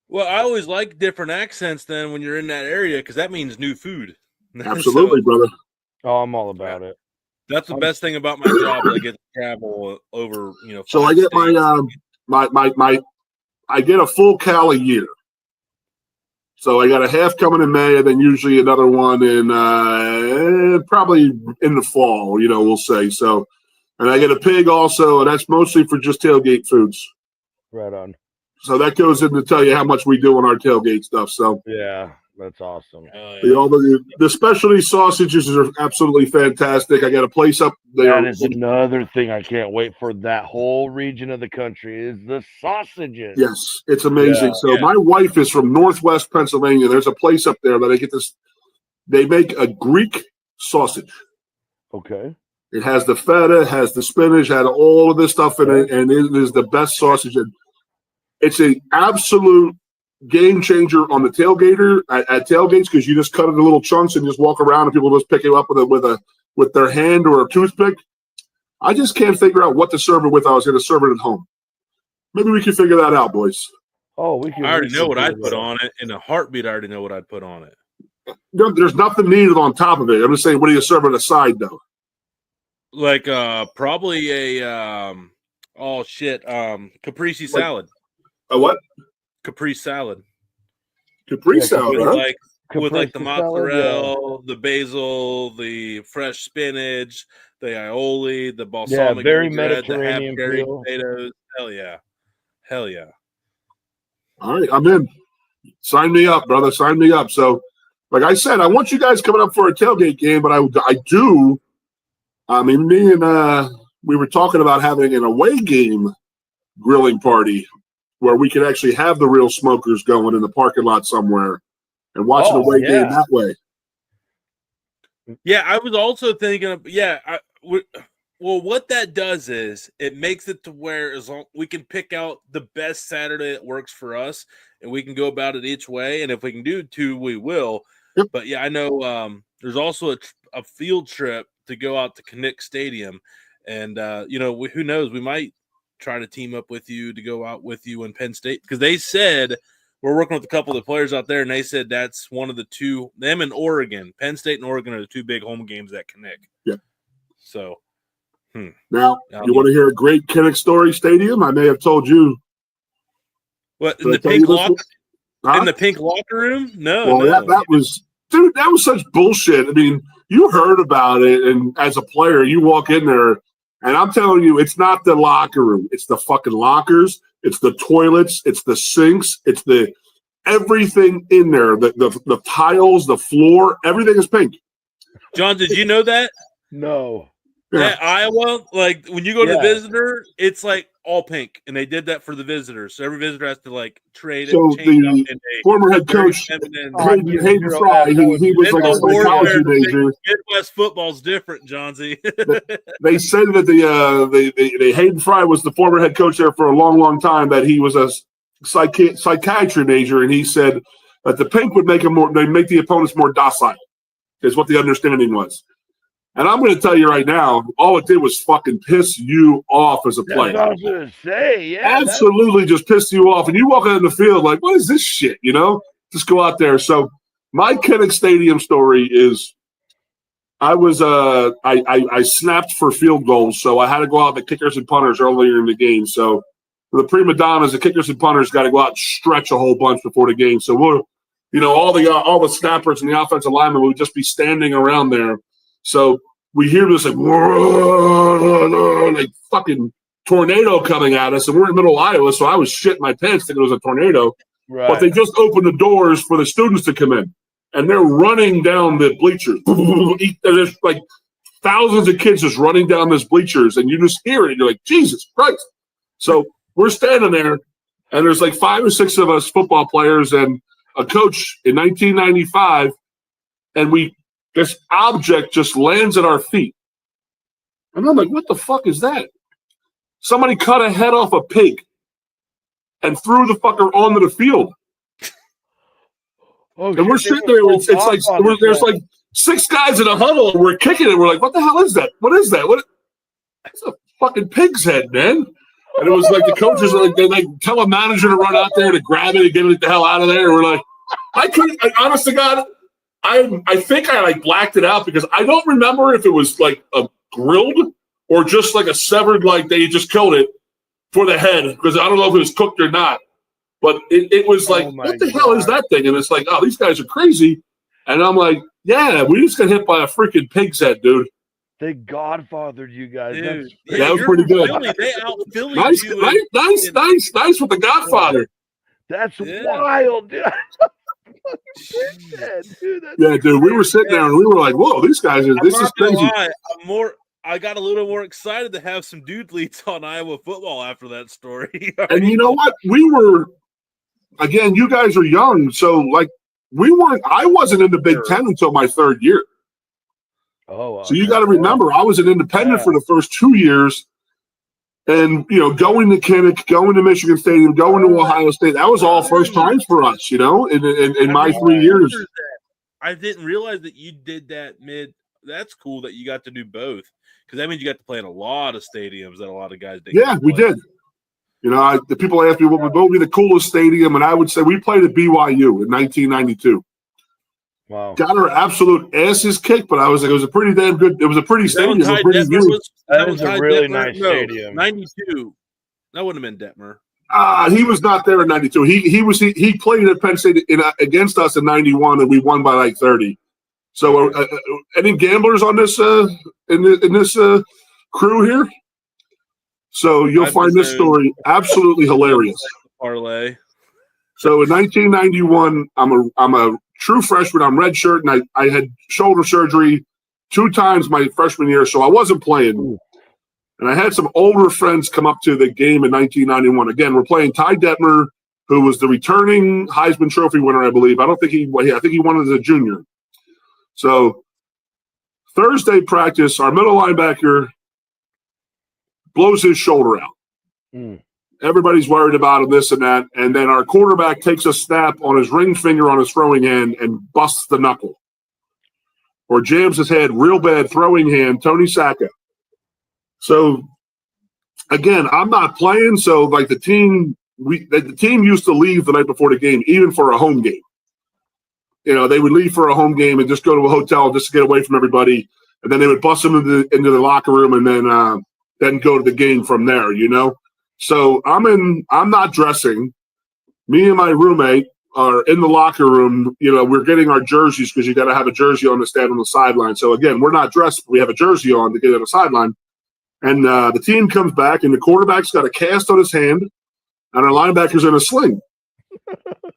Well, I always like different accents then when you're in that area, because that means new food. Absolutely, brother. Oh, I'm all about it. That's the best thing about my job. I get to travel over, So I get I get a full cal a year. So I got a half coming in May, and then usually another one in probably in the fall. We'll say so. And I get a pig also, and that's mostly for just tailgate foods. Right on. So that goes in to tell you how much we do on our tailgate stuff. So yeah, that's awesome. The specialty sausages are absolutely fantastic. I got a place up there. That is another thing I can't wait for. That whole region of the country is the sausages. Yes, it's amazing. My wife is from Northwest Pennsylvania. There's a place up there that I get this. They make a Greek sausage. Okay. It has the feta, it has the spinach, had all of this stuff in it, and it is the best sausage. It's an absolute game changer on the tailgater at tailgates, because you just cut it in little chunks and just walk around, and people just pick it up with their hand or a toothpick. I just can't figure out what to serve it with. I was going to serve it at home. Maybe we can figure that out, boys. Oh, we can. I already know what I'd put on it. In a heartbeat, I already know what I'd put on it. No, there's nothing needed on top of it. I'm just saying, what do you serve on the side though? Like probably a caprese salad. A what? Capri salad. Capri salad, with the mozzarella, the basil, the fresh spinach, the aioli, the balsamic, very bread, Mediterranean the half-cherry feel. potatoes. Hell yeah! All right, I'm in. Sign me up, brother. Sign me up. So, like I said, I want you guys coming up for a tailgate game, but I do. I mean, me and we were talking about having an away game grilling party where we could actually have the real smokers going in the parking lot somewhere and watch an away game that way. Yeah, I was also thinking of what that does is it makes it to where as long we can pick out the best Saturday that works for us, and we can go about it each way. And if we can do 2, we will. Yep. But yeah, I know there's also a field trip to go out to Kinnick Stadium, and who knows, we might try to team up with you to go out with you in Penn State, because they said we're working with a couple of the players out there, and they said that's one of the two. Them and Oregon, Penn State and Oregon are the 2 big home games at Kinnick. Yeah. So. Now, you want to hear a great Kinnick story stadium? I may have told you. What, in the pink lock? In the pink locker room? No. That was, dude, that was such bullshit. I mean, you heard about it, and as a player, you walk in there, and I'm telling you, it's not the locker room. It's the fucking lockers. It's the toilets. It's the sinks. It's the everything in there. The tiles, the floor, everything is pink. John, did you know that? No. Yeah, Iowa, like when you go to visitor, it's like all pink, and they did that for the visitors. So every visitor has to like trade it. So the former head coach Hayden Fry, he was like a psychology major. Midwest football's different, Johnsy. They said that the Hayden Fry was the former head coach there for a long, long time. That he was a psychiatry major, and he said that the pink would make the opponents more docile. Is what the understanding was. And I'm going to tell you right now, all it did was fucking piss you off as a player. That's what I was going to say, yeah. Absolutely just pissed you off. And you walk out in the field like, what is this shit, you know? Just go out there. So my Kinnick Stadium story is I snapped for field goals, so I had to go out the kickers and punters earlier in the game. So for the prima donnas, the kickers and punters got to go out and stretch a whole bunch before the game. So we'll, all the snappers and the offensive linemen would just be standing around there. So we hear this like fucking tornado coming at us, and we're in the middle of Iowa, so I was shitting my pants thinking it was a tornado. Right. But they just opened the doors for the students to come in, and they're running down the bleachers. There's like thousands of kids just running down these bleachers, and you just hear it, and you're like, Jesus Christ. So we're standing there, and there's like 5 or 6 of us football players and a coach in 1995, and this object just lands at our feet. And I'm like, what the fuck is that? Somebody cut a head off a pig and threw the fucker onto the field. And we're sitting there. It's like there's like 6 guys in a huddle, and we're kicking it. We're like, what the hell is that? What is that? It's a fucking pig's head, man. And it was like the coaches they tell a manager to run out there to grab it and get it the hell out of there. And we're like, honest to God, I think I like blacked it out because I don't remember if it was like a grilled or just like a severed, like they just killed it for the head, because I don't know if it was cooked or not. But it was like, what the hell is that thing? And it's like, oh, these guys are crazy. And I'm like, yeah, we just got hit by a freaking pig's head, dude. They godfathered you guys. Dude, that was pretty good. They out-Phillied nice with the Godfather. That's wild, dude. Dude, we were sitting there and we were like, whoa, these guys this is crazy. I got a little more excited to have some dude leads on Iowa football after that story. And you know what? We were, again, you guys are young, so like I wasn't in the Big Ten until my 3rd year. Oh, so you got to remember, I was an independent for the first 2 years. And, going to Kinnick, going to Michigan Stadium, going to Ohio State, that was all first times for us, in my 3 years. I didn't realize that you did that That's cool that you got to do both, because that means you got to play in a lot of stadiums that a lot of guys didn't. Yeah, we did. The people asked me what would be the coolest stadium, and I would say we played at BYU in 1992. Wow. Got our absolute asses kicked, but I was like, it was a pretty damn good. It was a pretty stadium. That was a really nice stadium. 92. That wouldn't have been Detmer. He was not there in 92. He played at Penn State against us in 91, and we won by like 30. So, any gamblers on this in this crew here? So you'll find this story absolutely hilarious. Parlay. So in 1991, I'm a true freshman. I'm redshirt, and I had shoulder surgery 2 times my freshman year, so I wasn't playing. And I had some older friends come up to the game in 1991. Again, we're playing Ty Detmer, who was the returning Heisman Trophy winner, I believe. I think he won as a junior. So Thursday practice, our middle linebacker blows his shoulder out. Everybody's worried about him, this and that. And then our quarterback takes a snap on his ring finger on his throwing hand and busts the knuckle. Or jams his head real bad, throwing hand, Tony Sacca. So, again, I'm not playing. So, like the team used to leave the night before the game, even for a home game. They would leave for a home game and just go to a hotel just to get away from everybody. And then they would bust them into the locker room and then go to the game from there, So I'm not dressing. Me and my roommate, are in the locker room. You know, we're getting our jerseys because you got to have a jersey on to stand on the sideline. So again, we're not dressed; we have a jersey on to get on the sideline. And the team comes back, and the quarterback's got a cast on his hand, and our linebacker's in a sling.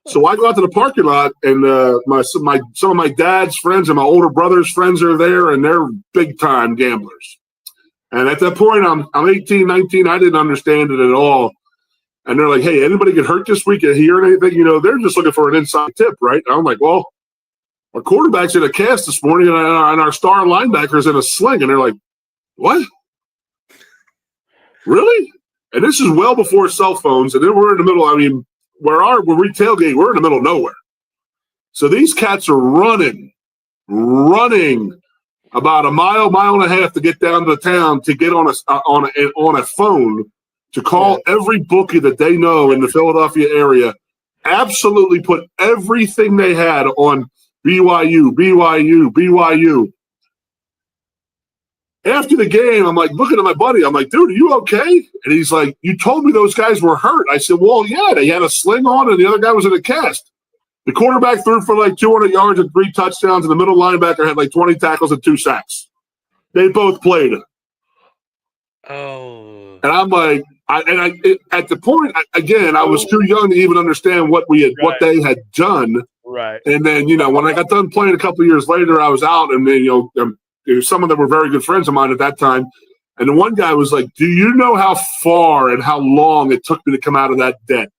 So I go out to the parking lot, and some of my dad's friends and my older brother's friends are there, and they're big time gamblers. And at that point, I'm 18, 19. I didn't understand it at all. And they're like, "Hey, anybody get hurt this week? Hear anything?" You know, they're just looking for an inside tip, right? And I'm like, "Well, our quarterback's in a cast this morning, and our star linebacker's in a sling." And they're like, "What? Really?" And this is well before cell phones, and then we're in the middle. I mean, where we tailgate, we're in the middle of nowhere. So these cats are running about a mile and a half to get down to the town to get on a phone to call every bookie that they know in the Philadelphia area. Absolutely put everything they had on BYU. After the game, I'm like looking at my buddy. I'm like, "Dude, are you okay?" And he's like, "You told me those guys were hurt." I said, "Well, yeah, they had a sling on, and the other guy was in a cast." The quarterback threw for like 200 yards and 3 touchdowns, and the middle linebacker had like 20 tackles and 2 sacks. They both played. Oh. And I'm like, at the point, again, I was too young to even understand what they had done. Right. And then, you know, when I got done playing a couple of years later, I was out, and then, you know, some of them were very good friends of mine at that time. And the one guy was like, "Do you know how far and how long it took me to come out of that debt?"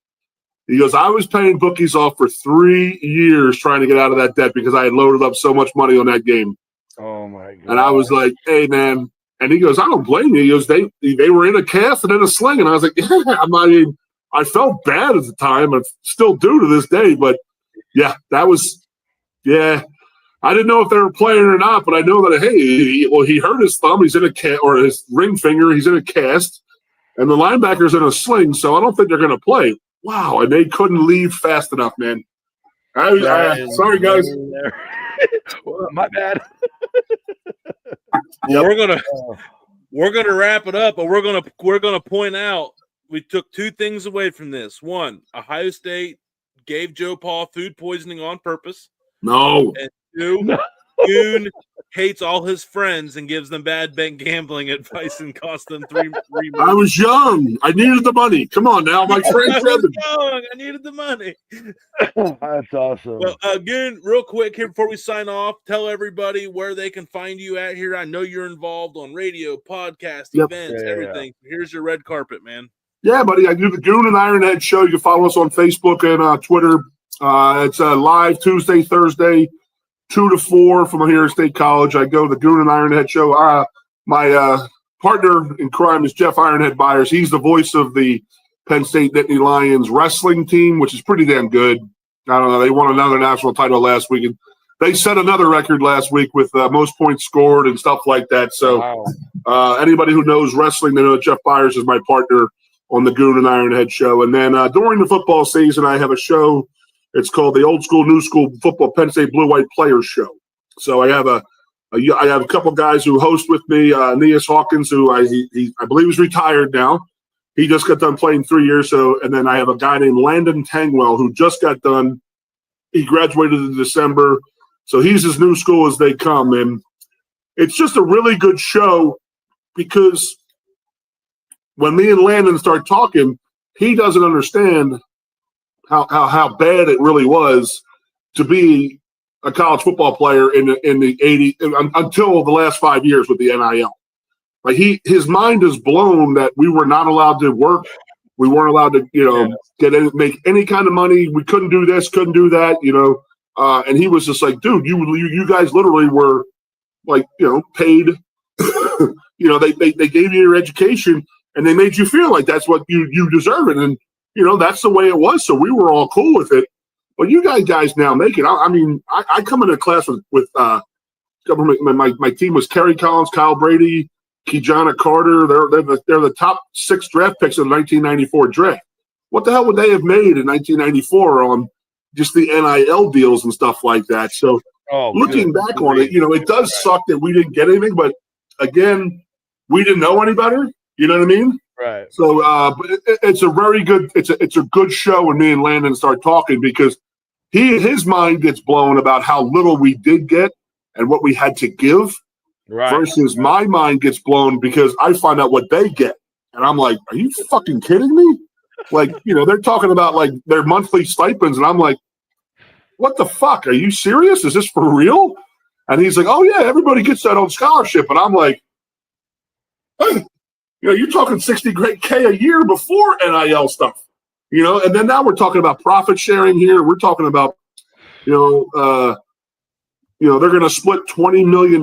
He goes, "I was paying bookies off for 3 years trying to get out of that debt because I had loaded up so much money on that game." Oh, my God. And I was like, "Hey, man." And he goes, "I don't blame you." He goes, they were in a cast and in a sling. And I was like, "Yeah." I mean, I felt bad at the time and still do to this day. But, yeah, that was – yeah. I didn't know if they were playing or not, but I know that, hey, he hurt his thumb. He's in a cast, or his ring finger. He's in a cast. And the linebacker's in a sling, so I don't think they're going to play. Wow, and they couldn't leave fast enough, man. Sorry, guys. Well, my bad. Yep. We're gonna wrap it up, but we're gonna point out we took 2 things away from this. 1, Ohio State gave Joe Pa food poisoning on purpose. No. And 2, Goon hates all his friends and gives them bad bet gambling advice and cost them 3 months. I was young. I needed the money. Come on now, my friend. I needed the money. That's awesome. Well, Goon, real quick here before we sign off, tell everybody where they can find you at here. I know you're involved on radio, podcast, events, everything. Here's your red carpet, man. Yeah, buddy. I do the Goon and Ironhead show. You can follow us on Facebook and Twitter. It's live Tuesday, Thursday, 2 to 4 from here at State College. I go the Goon and Ironhead show. My partner in crime is Jeff Ironhead Byers. He's the voice of the Penn State Nittany Lions wrestling team, which is pretty damn good. I don't know. They won another national title last week. And they set another record last week with most points scored and stuff like that. So anybody who knows wrestling, they know that Jeff Byers is my partner on the Goon and Ironhead show. And then during the football season, I have a show. It's called the Old School, New School Football Penn State Blue White Players Show. So I have a couple guys who host with me. Neas Hawkins, who I believe is retired now. He just got done playing 3 years. So, and then I have a guy named Landon Tangwell who just got done. He graduated in December. So he's as new school as they come. And it's just a really good show because when me and Landon start talking, he doesn't understand how bad it really was to be a college football player in the 80s until the last 5 years with the NIL. Like his mind is blown that we were not allowed to work. We weren't allowed to, make any kind of money. We couldn't do this, couldn't do that, and he was just like, dude, you guys literally were like, paid. They gave you your education and they made you feel like that's what you deserve it. And, that's the way it was. So we were all cool with it. But you guys now make it. I come into class with my team was Kerry Collins, Kyle Brady, Kijana Carter. They're the top 6 draft picks of the 1994 draft. What the hell would they have made in 1994 on just the NIL deals and stuff like that? So looking back on it, it does suck that we didn't get anything. But again, we didn't know any better. You know what I mean? Right. So, but it's a very good. It's a good show when me and Landon start talking because his mind gets blown about how little we did get and what we had to give, versus my mind gets blown because I find out what they get, and I'm like, are you fucking kidding me? Like, they're talking about like their monthly stipends, and I'm like, what the fuck? Are you serious? Is this for real? And he's like, oh yeah, everybody gets that on scholarship, and I'm like, hey, you're talking $60K a year before NIL stuff, and then now we're talking about profit sharing here. We're talking about, they're going to split $20 million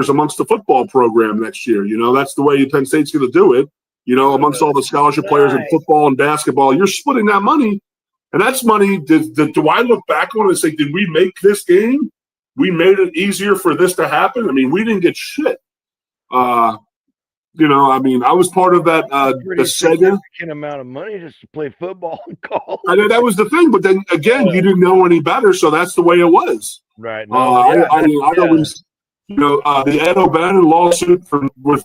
amongst the football program next year. That's the way Penn State's going to do it. Amongst all the scholarship players in football and basketball, you're splitting that money. And that's money. Do I look back on it and say, did we make this game? We made it easier for this to happen? I mean, we didn't get shit. I was part of that, the Sega amount of money just to play football in college. I know that was the thing, but then again, you didn't know any better, so that's the way it was. Right. I always, the Ed O'Bannon lawsuit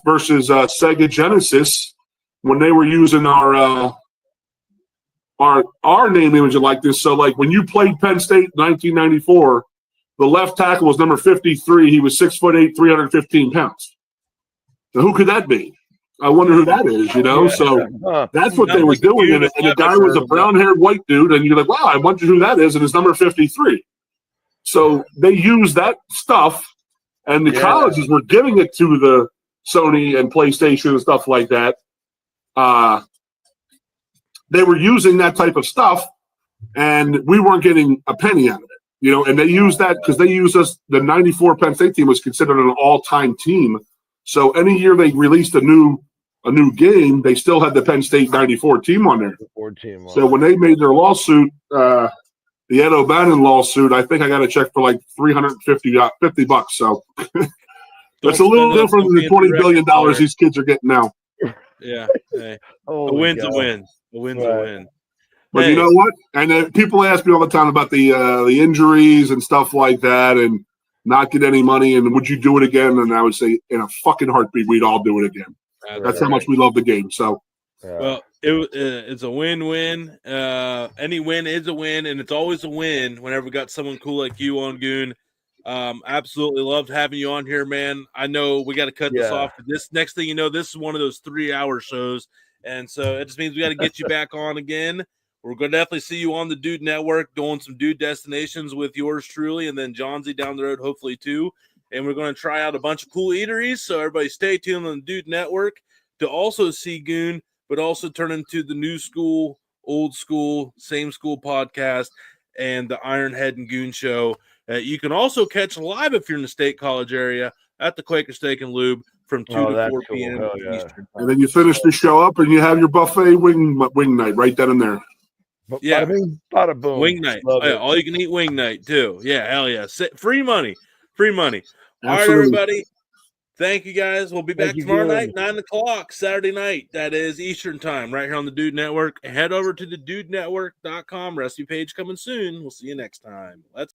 versus Sega Genesis, when they were using our name, image, and like this. So, like when you played Penn State in 1994, the left tackle was number 53. He was 6'8", 315 pounds. So who could that be? I wonder who that is, So that's what they were doing. And the guy was a brown-haired white dude, and you're like, wow, I wonder who that is, and it's number 53. So they used that stuff, and the colleges were giving it to the Sony and PlayStation and stuff like that. They were using that type of stuff, and we weren't getting a penny out of it, And they used that because they used us. The '94 Penn State team was considered an all-time team. So any year they released a new game, they still had the Penn State '94 team on there. So when they made their lawsuit, the Ed O'Bannon lawsuit, I think I got a check for like $350. So that's a little different than the $20 billion these kids are getting now. Yeah, hey. A win's a win. A win's a win. But you know what? And people ask me all the time about the injuries and stuff like that, and not get any money, and would you do it again? And I would say, in a fucking heartbeat, we'd all do it again. That's how much we love the game. So, well, it's a win-win. Any win is a win, and it's always a win whenever we got someone cool like you on Goon. Absolutely loved having you on here, man. I know we got to cut this off. This next thing you know, this is one of those 3-hour shows, and so it just means we got to get you back on again. We're going to definitely see you on the Dude Network doing some Dude destinations with yours truly, and then Johnsy down the road, hopefully, too. And we're going to try out a bunch of cool eateries, so everybody stay tuned on the Dude Network to also see Goon, but also turn into the new school, old school, same school podcast and the Ironhead and Goon Show. You can also catch live if you're in the State College area at the Quaker Steak and Lube from 2 to 4 p.m. Eastern. And then you finish the show up and you have your buffet wing night right then and there. Yeah, bada boom. Wing night. All you can eat wing night too. Yeah, hell yeah. Free money. Absolutely. All right, everybody. Thank you guys. We'll be back tomorrow night, 9 o'clock, Saturday night. That is Eastern time, right here on the Dude Network. Head over to the dudenetwork.com recipe page coming soon. We'll see you next time. Let's